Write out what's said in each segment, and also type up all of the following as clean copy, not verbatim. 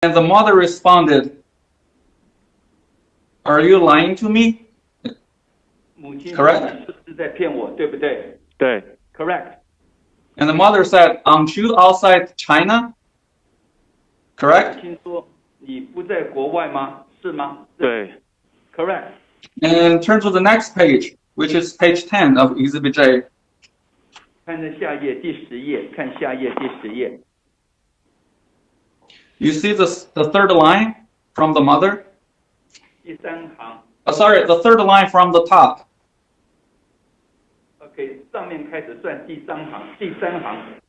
And the mother responded, "Are you lying to me?" 母亲 Correct. 你是不是在骗我，对不对？对 Correct. And the mother said, "Aren't you outside China?" 母 Correct. 亲说你不在国外吗？是吗？对 Correct. And turn to the next page, which is page 10 of Exhibit J. 看着下页第10页，看下页第10页。You see the third line from the mother? 第3行 Sorry, the third line from the top. ，OK， 上面开始算第3行，第3行。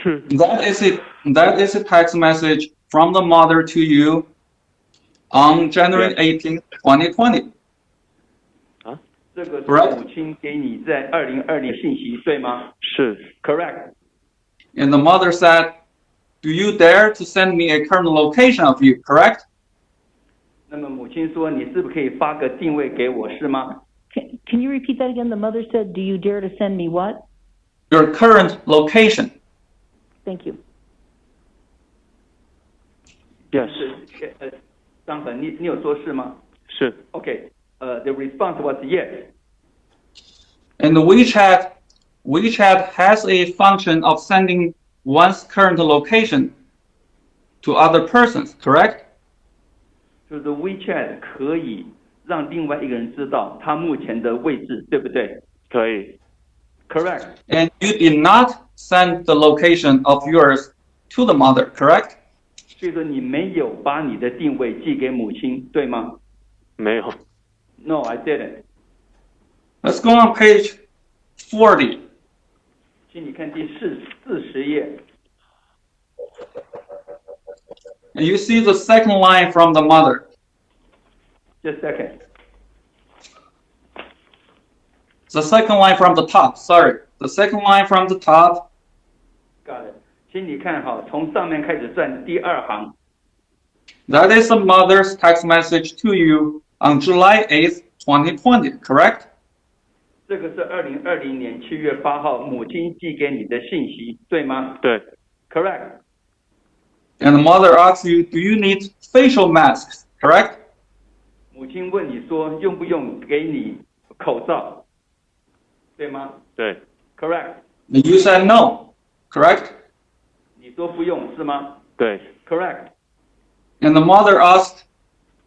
是 That is a text message from the mother to you on January 18th, 2020. 这个是 Correct. 母亲给你在2020信息，对吗？是 Correct. And the mother said, "Do you dare to send me a current location of you?" Correct? 那么母亲说，你是不是可以发个定位给我，是吗？ Can you repeat that again? The mother said, "Do you dare to send me what?" Your current location. Thank you. yes 张恒，你有说是吗？是 Okay, the response was yes. And WeChat has a function of sending one's current location to other persons, correct? 就是 WeChat 可以让另外一个人知道他目前的位置，对不对可以 ？Correct. And you did not send the location of yours to the mother, correct? 所以说你没有把你的定位寄给母亲，对吗没有 ？No, I didn't. Let's go on page 40. 请你看第40页， And you see the second line from the mother. just a second. The second line from the top, sorry. The second line from the top. Got it. 请你看哈，从上面开始算第2行， That is the mother's text message to you on July 8th, 2020, correct? 这个是2020年7月8号母亲寄给你的信息，对吗对？Correct. And the mother asks you, "Do you need facial masks?" Correct? 母亲问你说用不用给你口罩，对吗对？Correct. And you said no, correct? 你说不用是吗对？Correct. And the mother asked,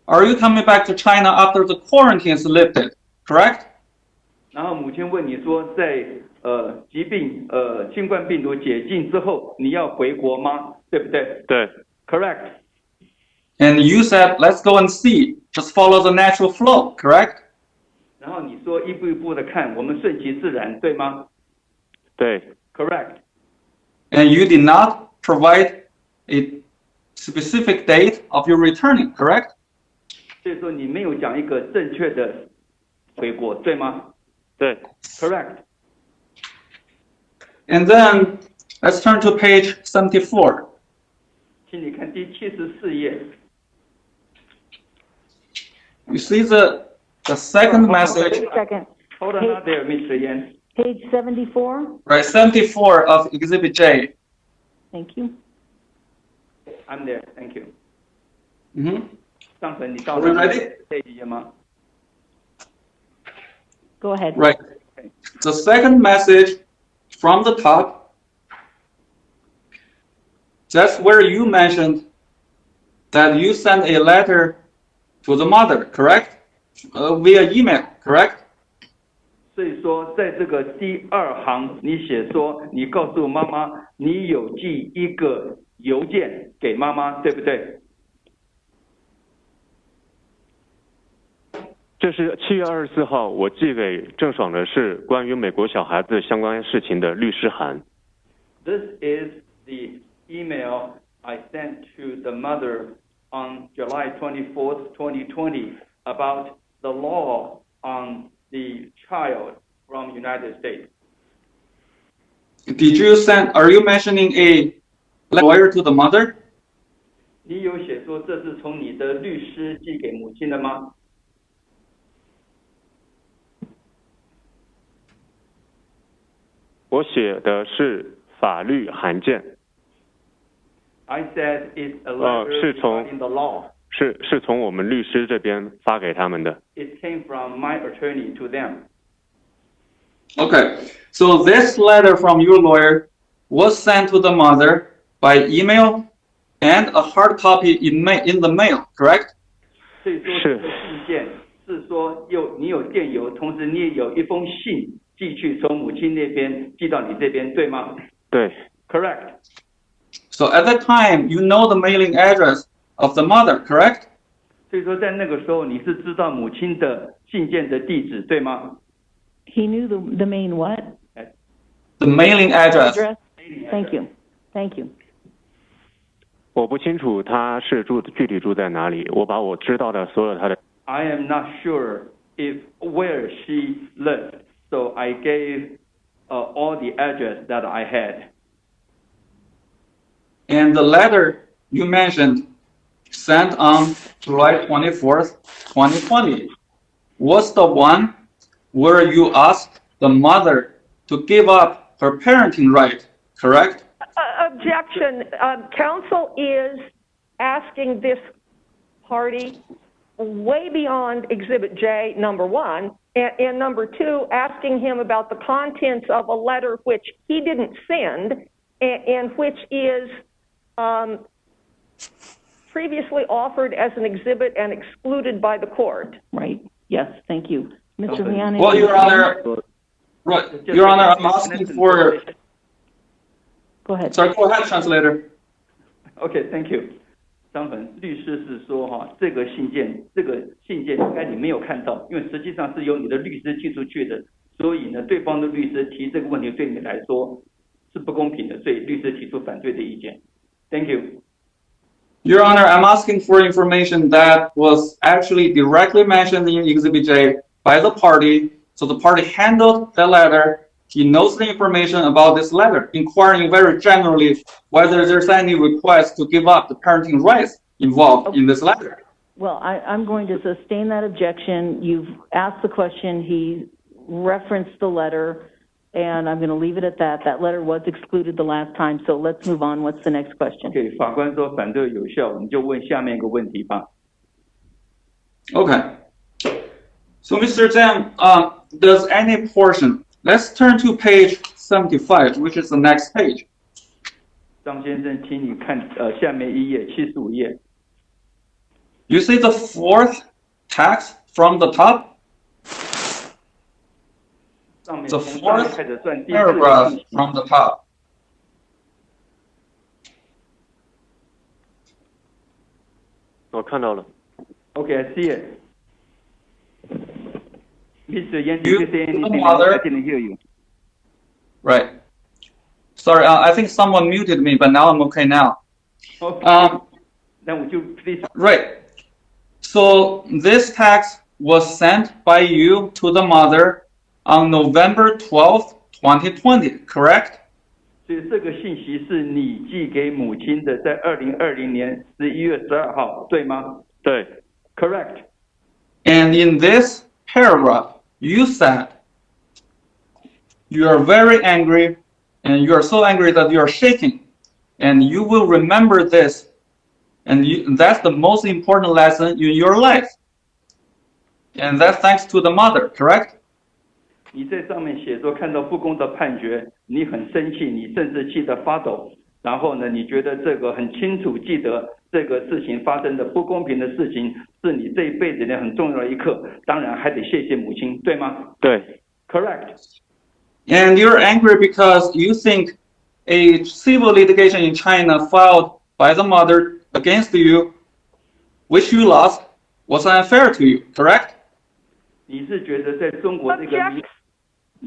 "Are you coming back to China after the quarantine is lifted?" Correct? 然后母亲问你说，在疾病新冠病毒解禁之后，你要回国吗？对不对对？Correct. And you said, "Let's go and see. Just follow the natural flow." Correct? 然后你说一步一步的看，我们顺其自然，对吗对？Correct. And you did not provide a specific date of your returning, correct? 所以说你没有讲一个正确的回国，对吗对？Correct. And then let's turn to page 74. 请你看第74页。 You see the second message, Wait a second. Hold on out there, Mr. Yan. Page 74. right? 74 of Exhibit J. Thank you. I'm there. Thank you. Mm-hmm. 张晨，你到 Are we ready? 这一页吗 Go ahead. Right. The second message from the top, that's where you mentioned that you sent a letter to the mother, correct? Via email, correct? 所以说，在这个第2行，你写说，你告诉妈妈，你有寄一个邮件给妈妈，对不对？这是7月24号我寄给郑爽的是关于美国小孩子相关事情的律师函。 This is the email I sent to the mother on July 24th, 2020 about the law on the child from United States. Did you send, are you mentioning a lawyer to the mother? 你有写说这是从你的律师寄给母亲的吗？我写的是法律函件。I said it's a letter 是从 regarding the law. 是从我们律师这边发给他们的。It came from my attorney to them. Okay, so this letter from your lawyer was sent to the mother by email and a hard copy in the mail, correct? 所以说这个信件是说你有电邮，同时你也有一封信寄去，从母亲那边寄到你这边，对吗？对。Correct. So at that time, you know the mailing address of the mother, correct? 所以说在那个时候你是知道母亲的信件的地址，对吗？ He knew the main what? The mailing address. Thank you. Thank you. 我不清楚他是具体住在哪里，我把我知道的所有他的。I am not sure if where she lived, so I gave all the address that I had. And the letter you mentioned, sent on July 24th, 2020, was the one where you asked the mother to give up her parenting right, correct? Objection. Counsel is asking this party way beyond Exhibit J, number one, and number two, asking him about the contents of a letter which he didn't send and which is previously offered as an exhibit and excluded by the court. Right. Yes, thank you. Mr. Lian. Well, Your Honor, right, Your Honor, I'm asking for... Go ahead. Sorry, go ahead, translator. Okay, thank you. 张粉律师是说这个信件应该你没有看到，因为实际上是由你的律师寄出去的，所以呢，对方的律师提这个问题对你来说是不公平的，所以律师提出反对的意见。Thank you. Your Honor, I'm asking for information that was actually directly mentioned in Exhibit J by the party. So the party handled the letter. He knows the information about this letter, inquiring very generally whether there's any request to give up the parenting rights involved in this letter. Well, I'm going to sustain that objection. You've asked the question. He referenced the letter, and I'm going to leave it at that. That letter was excluded the last time, so let's move on. What's the next question? Okay, 法官说反对有效，我们就问下面一个问题吧。Okay. So, Mr. Zheng, does any portion... Let's turn to page 75, which is the next page. 张先生，请你看下面一页，75页。You see the fourth text from the top? 上面 The 从上面 fourth 开始算第四 paragraph from the top. 我看到了。 Okay, I see it. Mr. Yan, did You, you say anything? mother- I didn't hear you. Right. Sorry, I think someone muted me, but now I'm okay now. Okay. Then would you please? Right. So this text was sent by you to the mother on November 12th, 2020, correct? 所以这个信息是你寄给母亲的，在2020年11月12号，对吗？对。 Correct. And in this paragraph, you said you are very angry, and you are so angry that you are shaking, and you will remember this, and that's the most important lesson in your life. And that's thanks to the mother, correct? 你在上面写说，看到不公的判决，你很生气，你甚至气得发抖。然后呢，你觉得这个很清楚记得这个事情发生的不公平的事情，是你这一辈子里面很重要的一刻。当然还得谢谢母亲，对吗？对。 Correct. And you're angry because you think a civil litigation in China filed by the mother against you, which you lost, was unfair to you, correct? 你是觉得在中国这个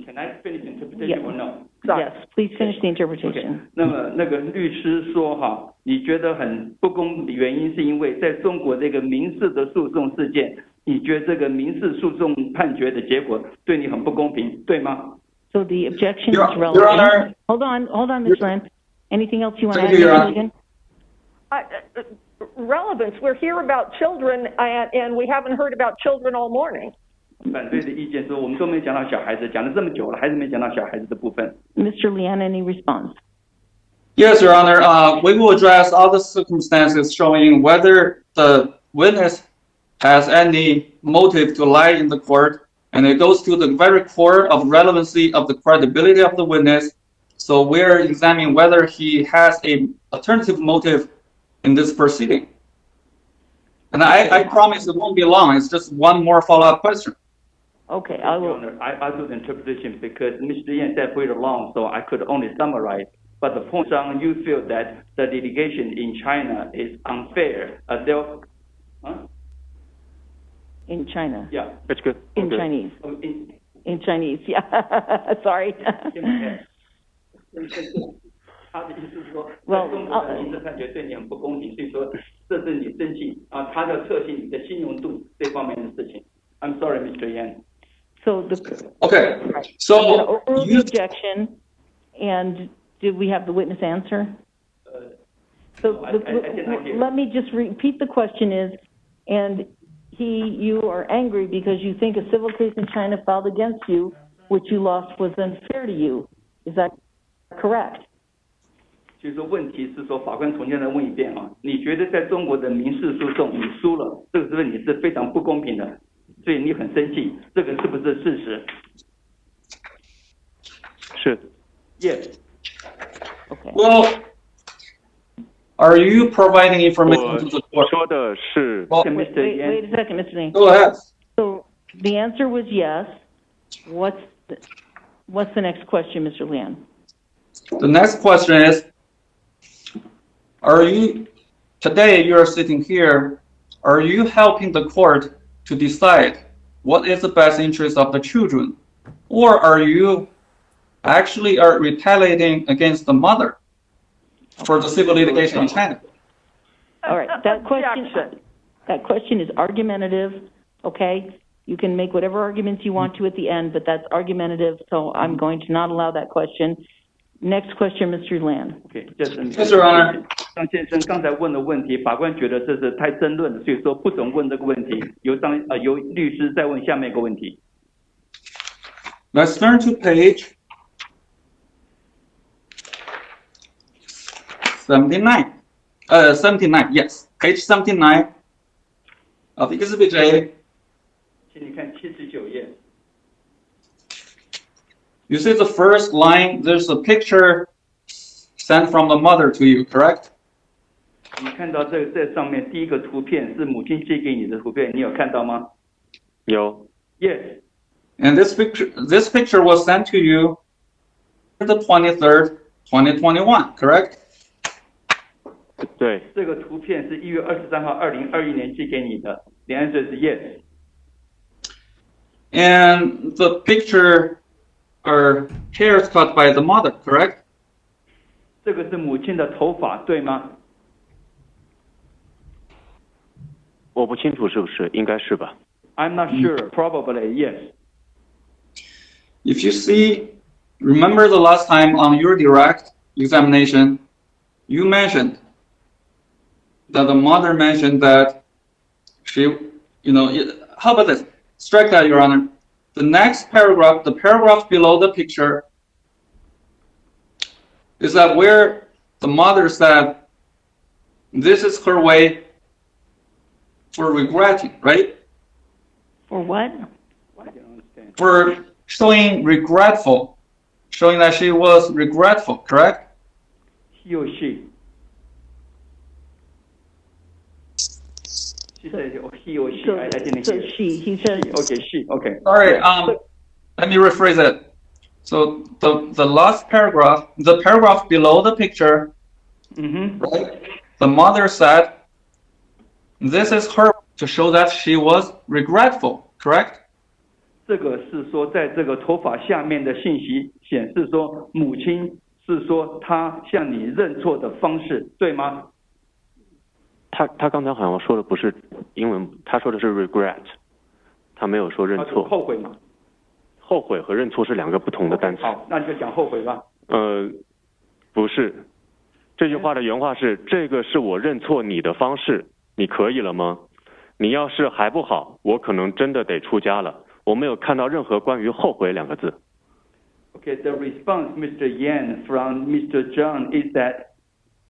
Can I finish interpretation or no? Yes, please finish the interpretation. Okay. 那么那个律师说哈，你觉得很不公的原因是因为在中国这个民事的诉讼事件，你觉得这个民事诉讼判决的结果对你很不公平，对吗？ So the objection is Your relevant. Honor. Hold on, Ms. Lam. Anything else you want to Thank add, you, Your Mr. Honor. Ligon? Relevance. We're here about children, and we haven't heard about children all morning. 反对的意见说，我们都没讲到小孩子，讲了这么久了，还是没讲到小孩子的部分。 Mr. Lian, any response? Yes, Your Honor. We will address all the circumstances showing whether the witness has any motive to lie in the court, and it goes to the very core of relevancy of the credibility of the witness. So we're examining whether he has a alternative motive in this proceeding. And I promise it won't be long. It's just one more follow-up question. Okay, I Your will. Honor, I do the interpretation because Mr. Yan said pretty long, so I could only summarize. But the point on you feel that the litigation in China is unfair. In China. Yeah. That's good. In Okay. Chinese. In In Chinese, yeah. Sorry. 他的意思是说， Well, 在中国的刑事判决对你很不公平，所以说这是你申请啊，他要测信你的信用度这方面的事情。I'm sorry, Mr. Yan. So the. Okay, I'm gonna so overrule the you, objection, and did we have the witness answer? So I did not hear. let me just repeat the question is, and you are angry because you think a civil case in China filed against you, which you lost, was unfair to you. Is that correct? 就是说问题是说，法官重新来问一遍啊，你觉得在中国的民事诉讼你输了，这个问题是非常不公平的，所以你很生气，这个是不是事实？是。 Yes. Okay. well, are you providing information to the 我 court? 说的是 Well, Mr. Wait Yan. a second, Mr. Zheng. go ahead. So the answer was yes. What's the next question, Mr. Lian? The next question is, today you are sitting here, are you helping the court to decide what is the best interest of the children? Or are you actually retaliating against the mother for the civil litigation in China? All right, that question is argumentative, okay? You can make whatever arguments you want to at the end, but that's argumentative, so I'm going to not allow that question. Next question, Mr. Lan. OK， 这是 Yes, Your Honor. 张先生刚才问的问题，法官觉得这是太争论了，所以说不准问这个问题，由律师再问下面一个问题。 Let's turn to page 79. 79, yes, page 79 of Exhibit J. 请你看79页。 You see the first line, there's a picture sent from the mother to you, correct? 你看到这上面第一个图片是母亲寄给你的图片，你有看到吗？有。 Yes. And this picture was sent to you the 23rd, 2021, correct? 对。这个图片是1月23号2021年寄给你的。The answer is yes. And the picture are hairs cut by the mother, correct? 这个是母亲的头发，对吗？我不清楚是不是，应该是吧。 I'm not sure. Probably yes. If you see, remember the last time on your direct examination, you mentioned that the mother mentioned that she, how about this? Strike that, Your Honor. The next paragraph, the paragraph below the picture, is that where the mother said, this is her way for regretting, right? For what? I don't understand. For showing regretful, showing that she was regretful, correct? He or she. She said he or she. So, I didn't so hear. he says, Okay, she. Okay. Sorry, let me rephrase it. So the last paragraph, the paragraph below the picture, right? The mother said, this is her to show that she was regretful, correct? 这个是说，在这个头发下面的信息显示说，母亲是说她向你认错的方式，对吗？他刚才好像说的不是英文，他说的是 regret， 他没有说认错。后悔嘛？后悔和认错是两个不同的单词。好，那你就讲后悔吧。不是，这句话的原话是：这个是我认错你的方式，你可以了吗？你要是还不好，我可能真的得出家了。我没有看到任何关于后悔两个字。Okay, the response, Mr. Yan, from Mr. Zheng is that